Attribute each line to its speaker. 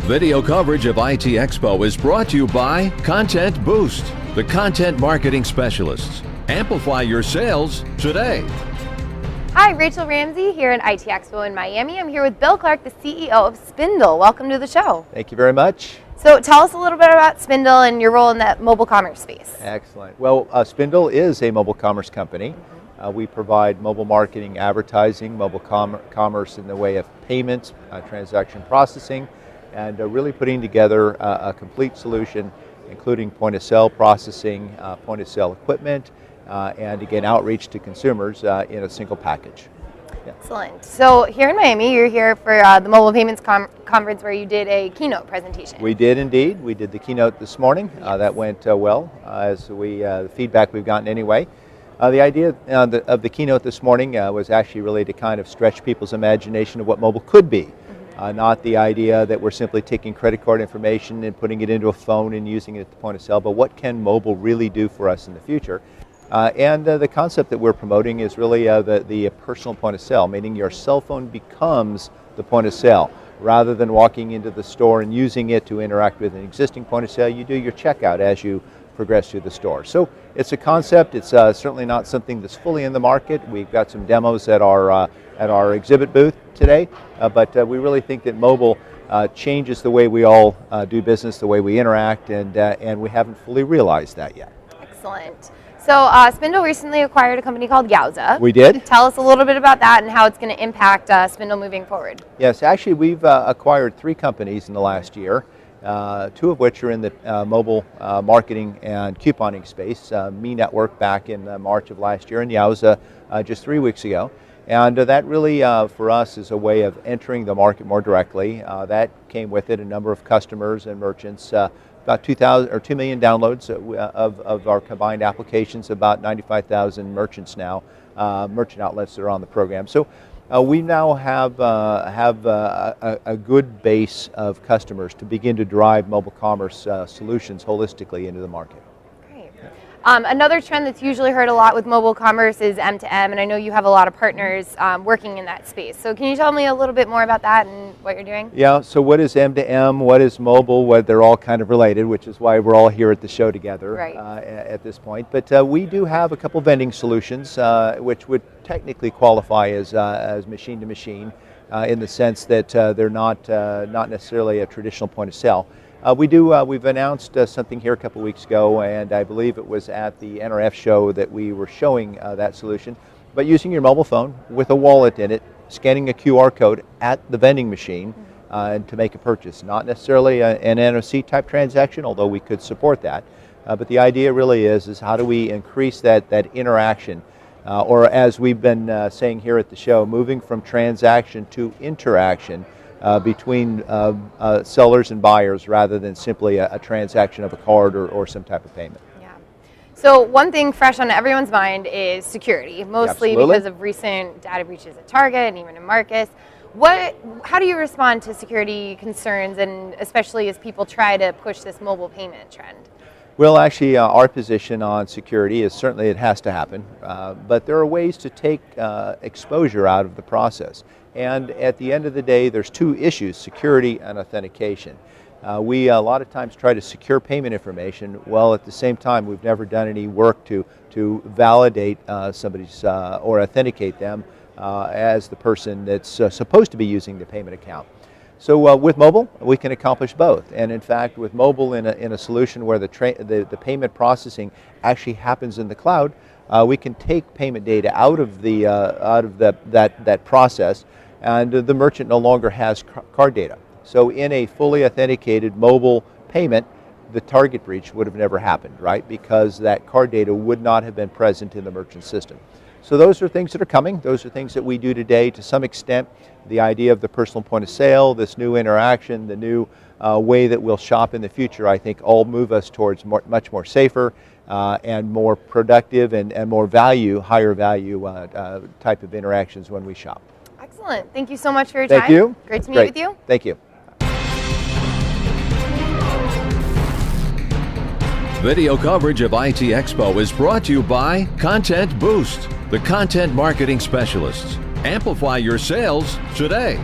Speaker 1: Video coverage of IT Expo is brought to you by Content Boost, the content marketing specialists. Amplify your sales today.
Speaker 2: Hi, Rachel Ramsey here at IT Expo in Miami. I'm here with Bill Clark, the CEO of Spindle. Welcome to the show.
Speaker 3: Thank you very much.
Speaker 2: So tell us a little bit about Spindle and your role in that mobile commerce space.
Speaker 3: Excellent. Well, Spindle is a mobile commerce company. We provide mobile marketing, advertising, mobile commerce in the way of payments, transaction processing, and really putting together a complete solution, including point of sale processing, point of sale equipment, and again, outreach to consumers in a single package. Yeah.
Speaker 2: Excellent. So here in Miami, you're here for the Mobile Payments Conference where you did a keynote presentation.
Speaker 3: We did indeed. We did the keynote this morning. That went well, as the feedback we've gotten anyway. The idea of the keynote this morning was actually really to kind of stretch people's imagination of what mobile could be. Not the idea that we're simply taking credit card information and putting it into a phone and using it at the point of sale, but what can mobile really do for us in the future? And the concept that we're promoting is really the personal point of sale, meaning your cell phone becomes the point of sale. Rather than walking into the store and using it to interact with an existing point of sale, you do your checkout as you progress through the store. So it's a concept. It's certainly not something that's fully in the market. We've got some demos at our exhibit booth today, but we really think that mobile changes the way we all do business, the way we interact, and we haven't fully realized that yet.
Speaker 2: Excellent. So Spindle recently acquired a company called Yowza.
Speaker 3: We did.
Speaker 2: Tell us a little bit about that and how it's going to impact Spindle moving forward.
Speaker 3: Yes, actually we've acquired 3 companies in the last year, 2 of which are in the mobile marketing and couponing space. Me Network back in March of last year and Yowza just 3 weeks ago. And that really, for us, is a way of entering the market more directly. That came with it a number of customers and merchants, about 2 million downloads of our combined applications, about 95,000 merchants now, merchant outlets that are on the program. So we now have a good base of customers to begin to drive mobile commerce solutions holistically into the market.
Speaker 2: Another trend that's usually heard a lot with mobile commerce is M2M, and I know you have a lot of partners working in that space. So can you tell me a little bit more about that and what you're doing?
Speaker 3: Yeah, so what is M2M, what is mobile, they're all kind of related, which is why we're all here at the show together at this point. But we do have a couple vending solutions which would technically qualify as machine-to-machine in the sense that they're not necessarily a traditional point of sale. We've announced something here a couple weeks ago, and I believe it was at the NRF show that we were showing that solution. But using your mobile phone with a wallet in it, scanning a QR code at the vending machine to make a purchase. Not necessarily an NFC type transaction, although we could support that. But the idea really is how do we increase that interaction, or as we've been saying here at the show, moving from transaction to interaction between sellers and buyers rather than simply a transaction of a card or some type of payment.
Speaker 2: Yeah. So one thing fresh on everyone's mind is security, mostly
Speaker 3: Absolutely.
Speaker 2: Because of recent data breaches at Target and even in Marcus. How do you respond to security concerns, and especially as people try to push this mobile payment trend?
Speaker 3: Well, actually, our position on security is certainly it has to happen, but there are ways to take exposure out of the process. And at the end of the day, there's 2 issues, security and authentication. We a lot of times try to secure payment information, while at the same time we've never done any work to validate somebody's or authenticate them as the person that's supposed to be using the payment account. So with mobile, we can accomplish both. And in fact, with mobile in a solution where the payment processing actually happens in the cloud, we can take payment data out of that process, and the merchant no longer has card data. So in a fully authenticated mobile payment, the target breach would have never happened, right? Because that card data would not have been present in the merchant system. So those are things that are coming. Those are things that we do today to some extent. The idea of the personal point of sale, this new interaction, the new way that we'll shop in the future, I think all move us towards much more safer and more productive and more higher value type of interactions when we shop.
Speaker 2: Excellent. Thank you so much for your time.
Speaker 3: Thank you.
Speaker 2: Great to meet with you.
Speaker 3: Thank you.
Speaker 1: Video coverage of IT Expo is brought to you by Content Boost, the content marketing specialists. Amplify your sales today.